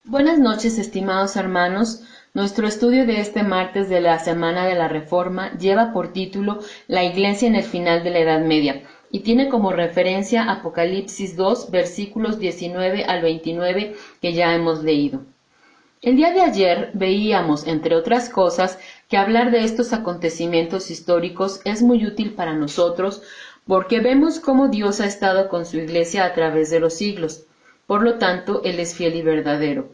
Buenas noches, estimados hermanos. Nuestro estudio de este martes de la Semana de la Reforma lleva por título La Iglesia en el final de la Edad Media y tiene como referencia Apocalipsis 2, versículos 19 al 29 que ya hemos leído. El día de ayer veíamos, entre otras cosas, que hablar de estos acontecimientos históricos es muy útil para nosotros porque vemos cómo Dios ha estado con su Iglesia a través de los siglos. Por lo tanto, Él es fiel y verdadero.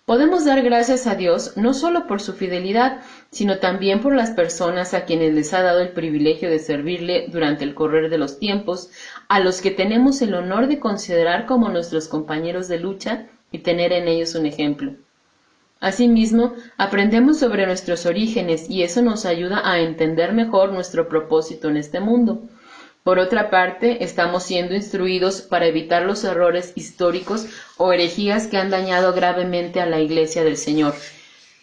Podemos dar gracias a Dios no solo por su fidelidad, sino también por las personas a quienes les ha dado el privilegio de servirle durante el correr de los tiempos, a los que tenemos el honor de considerar como nuestros compañeros de lucha y tener en ellos un ejemplo. Asimismo, aprendemos sobre nuestros orígenes y eso nos ayuda a entender mejor nuestro propósito en este mundo. Por otra parte, estamos siendo instruidos para evitar los errores históricos o herejías que han dañado gravemente a la Iglesia del Señor.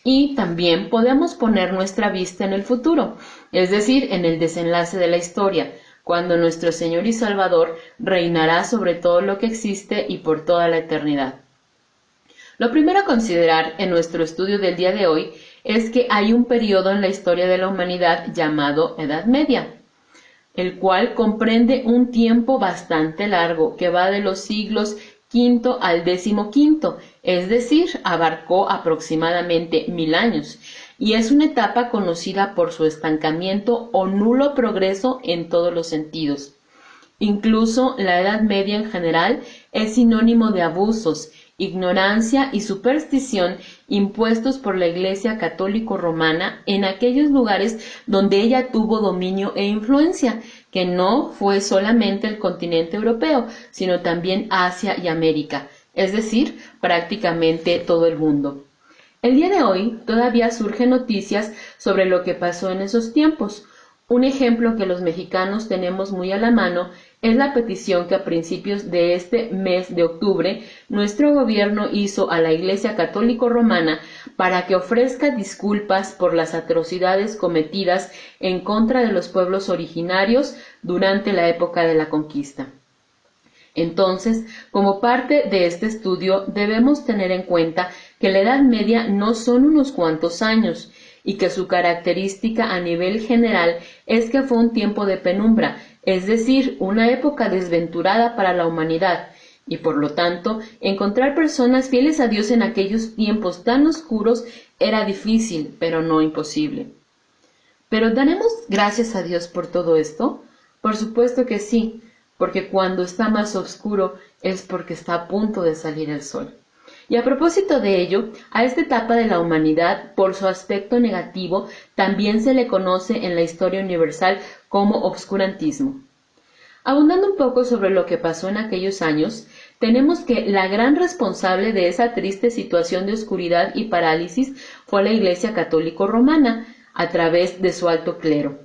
Y también podemos poner nuestra vista en el futuro, es decir, en el desenlace de la historia, cuando nuestro Señor y Salvador reinará sobre todo lo que existe y por toda la eternidad. Lo primero a considerar en nuestro estudio del día de hoy es que hay un periodo en la historia de la humanidad llamado Edad Media, el cual comprende un tiempo bastante largo que va de los siglos V al XV, es decir, abarcó aproximadamente 1000 años, y es una etapa conocida por su estancamiento o nulo progreso en todos los sentidos. Incluso la Edad Media en general es sinónimo de abusos, ignorancia y superstición impuestos por la Iglesia católico-romana en aquellos lugares donde ella tuvo dominio e influencia, que no fue solamente el continente europeo, sino también Asia y América, es decir, prácticamente todo el mundo. El día de hoy todavía surgen noticias sobre lo que pasó en esos tiempos. Un ejemplo que los mexicanos tenemos muy a la mano es la petición que a principios de este mes de octubre nuestro gobierno hizo a la Iglesia Católico Romana para que ofrezca disculpas por las atrocidades cometidas en contra de los pueblos originarios durante la época de la conquista. Entonces, como parte de este estudio, debemos tener en cuenta que la Edad Media no son unos cuantos años y que su característica a nivel general es que fue un tiempo de penumbra, es decir, una época desventurada para la humanidad, y por lo tanto, encontrar personas fieles a Dios en aquellos tiempos tan oscuros era difícil, pero no imposible. ¿Pero daremos gracias a Dios por todo esto? Por supuesto que sí, porque cuando está más oscuro es porque está a punto de salir el sol. Y a propósito de ello, a esta etapa de la humanidad, por su aspecto negativo, también se le conoce en la historia universal como obscurantismo. Abundando un poco sobre lo que pasó en aquellos años, tenemos que la gran responsable de esa triste situación de oscuridad y parálisis fue la Iglesia Católico Romana, a través de su alto clero.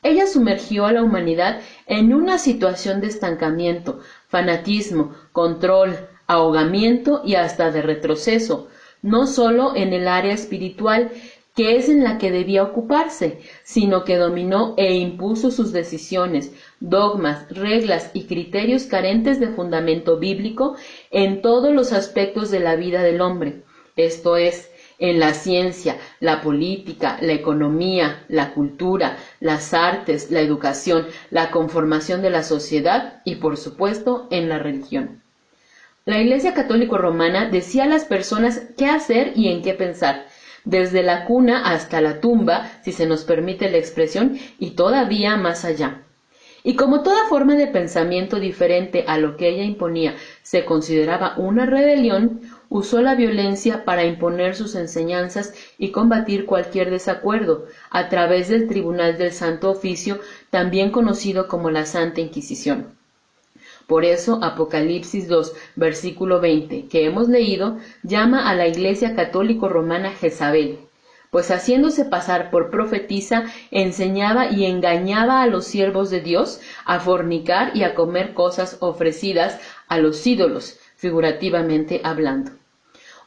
Ella sumergió a la humanidad en una situación de estancamiento, fanatismo, control, ahogamiento y hasta de retroceso, no solo en el área espiritual, que es en la que debía ocuparse, sino que dominó e impuso sus decisiones, dogmas, reglas y criterios carentes de fundamento bíblico en todos los aspectos de la vida del hombre, esto es, en la ciencia, la política, la economía, la cultura, las artes, la educación, la conformación de la sociedad y, por supuesto, en la religión. La Iglesia Católico Romana decía a las personas qué hacer y en qué pensar, desde la cuna hasta la tumba, si se nos permite la expresión, y todavía más allá. Y como toda forma de pensamiento diferente a lo que ella imponía se consideraba una rebelión, usó la violencia para imponer sus enseñanzas y combatir cualquier desacuerdo a través del Tribunal del Santo Oficio, también conocido como la Santa Inquisición. Por eso Apocalipsis 2, versículo 20, que hemos leído, llama a la Iglesia Católico Romana Jezabel, pues haciéndose pasar por profetisa, enseñaba y engañaba a los siervos de Dios a fornicar y a comer cosas ofrecidas a los ídolos, figurativamente hablando.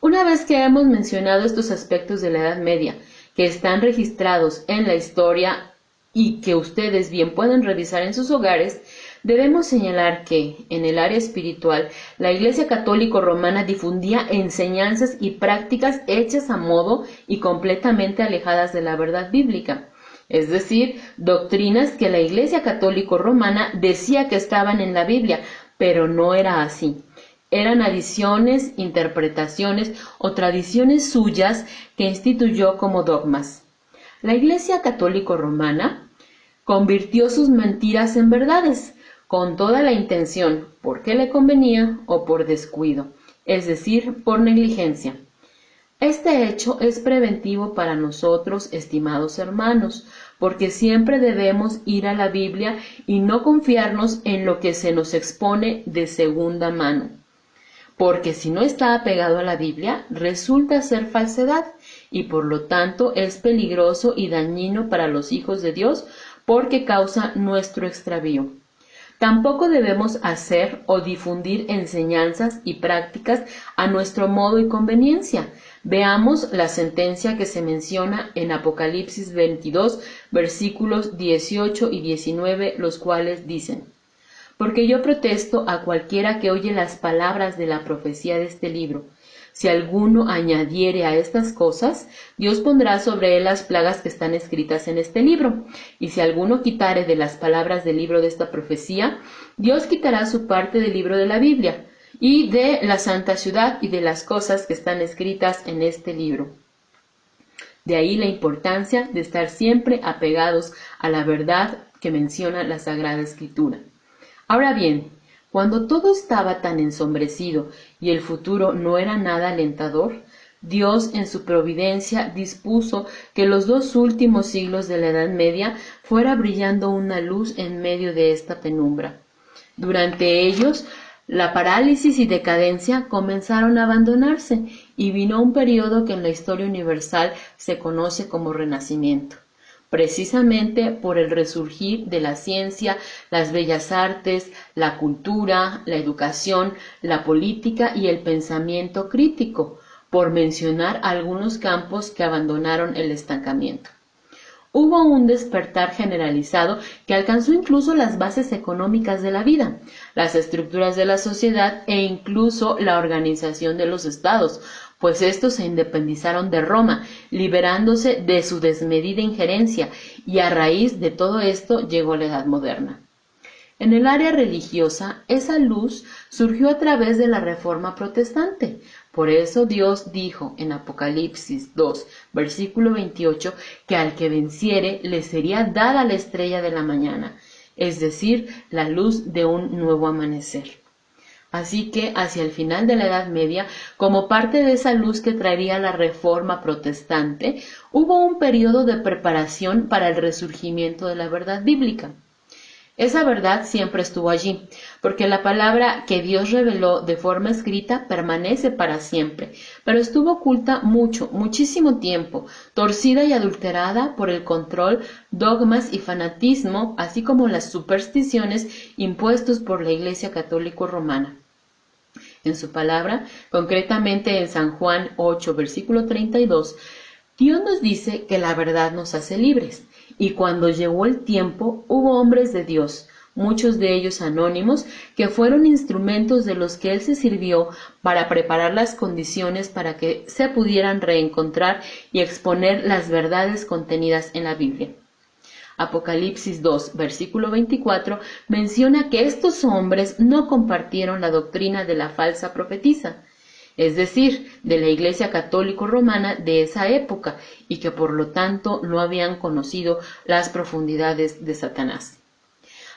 Una vez que hemos mencionado estos aspectos de la Edad Media, que están registrados en la historia y que ustedes bien pueden revisar en sus hogares, Debemos señalar que, en el área espiritual, la Iglesia Católica Romana difundía enseñanzas y prácticas hechas a modo y completamente alejadas de la verdad bíblica, es decir, doctrinas que la Iglesia Católica Romana decía que estaban en la Biblia, pero no era así. Eran adiciones, interpretaciones o tradiciones suyas que instituyó como dogmas. La Iglesia Católica Romana convirtió sus mentiras en verdades, con toda la intención, porque le convenía o por descuido, es decir, por negligencia. Este hecho es preventivo para nosotros, estimados hermanos, porque siempre debemos ir a la Biblia y no confiarnos en lo que se nos expone de segunda mano. Porque si no está apegado a la Biblia, resulta ser falsedad y por lo tanto es peligroso y dañino para los hijos de Dios porque causa nuestro extravío. Tampoco debemos hacer o difundir enseñanzas y prácticas a nuestro modo y conveniencia. Veamos la sentencia que se menciona en Apocalipsis 22, versículos 18 y 19, los cuales dicen: Porque yo protesto a cualquiera que oye las palabras de la profecía de este libro. Si alguno añadiere a estas cosas, Dios pondrá sobre él las plagas que están escritas en este libro. Y si alguno quitare de las palabras del libro de esta profecía, Dios quitará su parte del libro de la Biblia, y de la santa ciudad y de las cosas que están escritas en este libro. De ahí la importancia de estar siempre apegados a la verdad que menciona la Sagrada Escritura. Ahora bien, cuando todo estaba tan ensombrecido y el futuro no era nada alentador, Dios en su providencia dispuso que los 2 últimos siglos de la Edad Media fuera brillando una luz en medio de esta penumbra. Durante ellos, la parálisis y decadencia comenzaron a abandonarse y vino un periodo que en la historia universal se conoce como Renacimiento. Precisamente por el resurgir de la ciencia, las bellas artes, la cultura, la educación, la política y el pensamiento crítico, por mencionar algunos campos que abandonaron el estancamiento. Hubo un despertar generalizado que alcanzó incluso las bases económicas de la vida, las estructuras de la sociedad e incluso la organización de los estados, pues estos se independizaron de Roma, liberándose de su desmedida injerencia, y a raíz de todo esto llegó la Edad Moderna. En el área religiosa, esa luz surgió a través de la Reforma Protestante. Por eso Dios dijo en Apocalipsis 2, versículo 28, que al que venciere le sería dada la estrella de la mañana, es decir, la luz de un nuevo amanecer. Así que hacia el final de la Edad Media, como parte de esa luz que traería la Reforma Protestante, hubo un periodo de preparación para el resurgimiento de la verdad bíblica. Esa verdad siempre estuvo allí, porque la palabra que Dios reveló de forma escrita permanece para siempre, pero estuvo oculta muchísimo tiempo, torcida y adulterada por el control, dogmas y fanatismo, así como las supersticiones impuestos por la Iglesia Católica Romana. En su palabra, concretamente en San Juan 8, versículo 32, Dios nos dice que la verdad nos hace libres. Y cuando llegó el tiempo, hubo hombres de Dios, muchos de ellos anónimos, que fueron instrumentos de los que Él se sirvió para preparar las condiciones para que se pudieran reencontrar y exponer las verdades contenidas en la Biblia. Apocalipsis 2, versículo 24, menciona que estos hombres no compartieron la doctrina de la falsa profetisa, es decir, de la Iglesia Católica Romana de esa época, y que por lo tanto no habían conocido las profundidades de Satanás.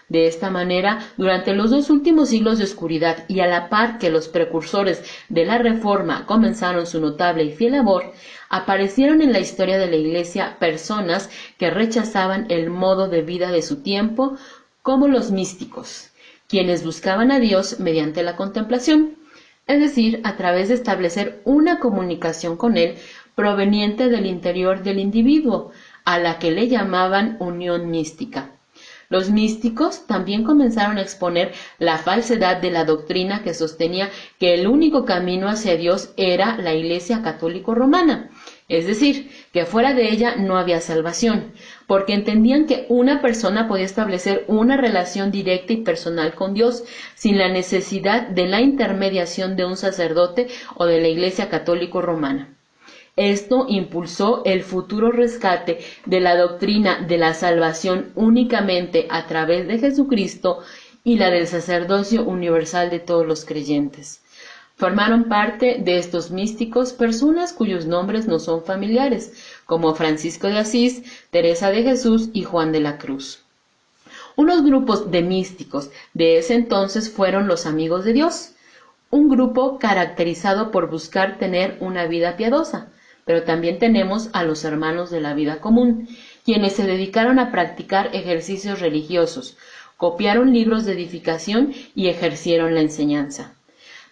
De esta manera, durante los 2 últimos siglos de oscuridad y a la par que los precursores de la Reforma comenzaron su notable y fiel labor, aparecieron en la historia de la Iglesia personas que rechazaban el modo de vida de su tiempo, como los místicos, quienes buscaban a Dios mediante la contemplación, es decir, a través de establecer una comunicación con Él proveniente del interior del individuo, a la que le llamaban unión mística. Los místicos también comenzaron a exponer la falsedad de la doctrina que sostenía que el único camino hacia Dios era la Iglesia Católica Romana, es decir, que fuera de ella no había salvación, porque entendían que una persona podía establecer una relación directa y personal con Dios sin la necesidad de la intermediación de un sacerdote o de la Iglesia Católica Romana. Esto impulsó el futuro rescate de la doctrina de la salvación únicamente a través de Jesucristo y la del sacerdocio universal de todos los creyentes. Formaron parte de estos místicos personas cuyos nombres no son familiares, como Francisco de Asís, Teresa de Jesús y Juan de la Cruz. Unos grupos de místicos de ese entonces fueron los Amigos de Dios, un grupo caracterizado por buscar tener una vida piadosa, pero también tenemos a los Hermanos de la Vida Común, quienes se dedicaron a practicar ejercicios religiosos, copiaron libros de edificación y ejercieron la enseñanza.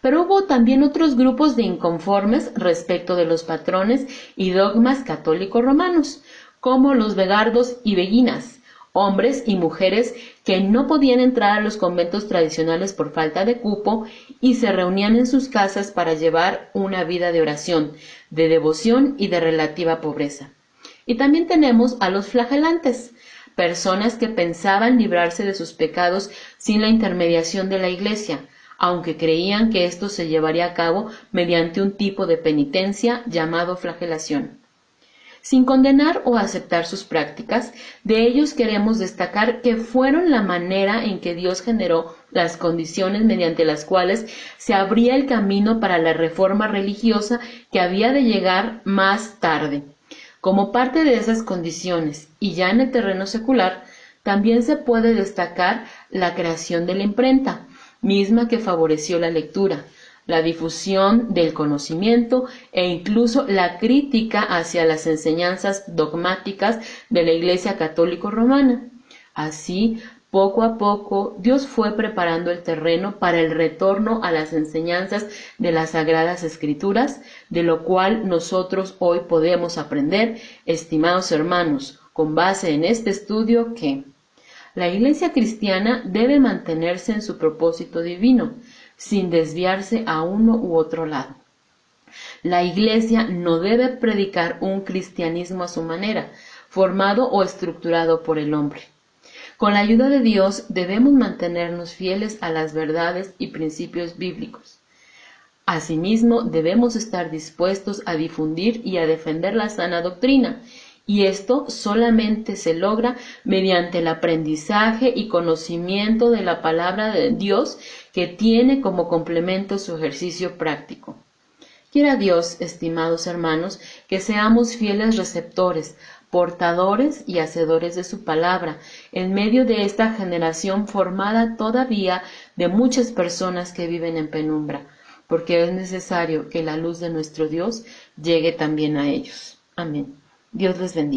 Pero hubo también otros grupos de inconformes respecto de los patrones y dogmas católicos romanos, como los vegardos y beguinas, hombres y mujeres que no podían entrar a los conventos tradicionales por falta de cupo y se reunían en sus casas para llevar una vida de oración, de devoción y de relativa pobreza. Y también tenemos a los flagelantes, personas que pensaban librarse de sus pecados sin la intermediación de la Iglesia, aunque creían que esto se llevaría a cabo mediante un tipo de penitencia llamado flagelación. Sin condenar o aceptar sus prácticas, de ellos queremos destacar que fueron la manera en que Dios generó las condiciones mediante las cuales se abría el camino para la reforma religiosa que había de llegar más tarde. Como parte de esas condiciones, y ya en el terreno secular, también se puede destacar la creación de la imprenta, misma que favoreció la lectura, la difusión del conocimiento e incluso la crítica hacia las enseñanzas dogmáticas de la Iglesia Católica Romana. Así, poco a poco, Dios fue preparando el terreno para el retorno a las enseñanzas de las Sagradas Escrituras, de lo cual nosotros hoy podemos aprender, estimados hermanos, con base en este estudio que la Iglesia cristiana debe mantenerse en su propósito divino, sin desviarse a uno u otro lado. La Iglesia no debe predicar un cristianismo a su manera, formado o estructurado por el hombre. Con la ayuda de Dios debemos mantenernos fieles a las verdades y principios bíblicos. Asimismo, debemos estar dispuestos a difundir y a defender la sana doctrina, y esto solamente se logra mediante el aprendizaje y conocimiento de la palabra de Dios, que tiene como complemento su ejercicio práctico. Quiera Dios, estimados hermanos, que seamos fieles receptores, portadores y hacedores de su palabra, en medio de esta generación formada todavía de muchas personas que viven en penumbra, porque es necesario que la luz de nuestro Dios llegue también a ellos. Amén. Dios les bendiga.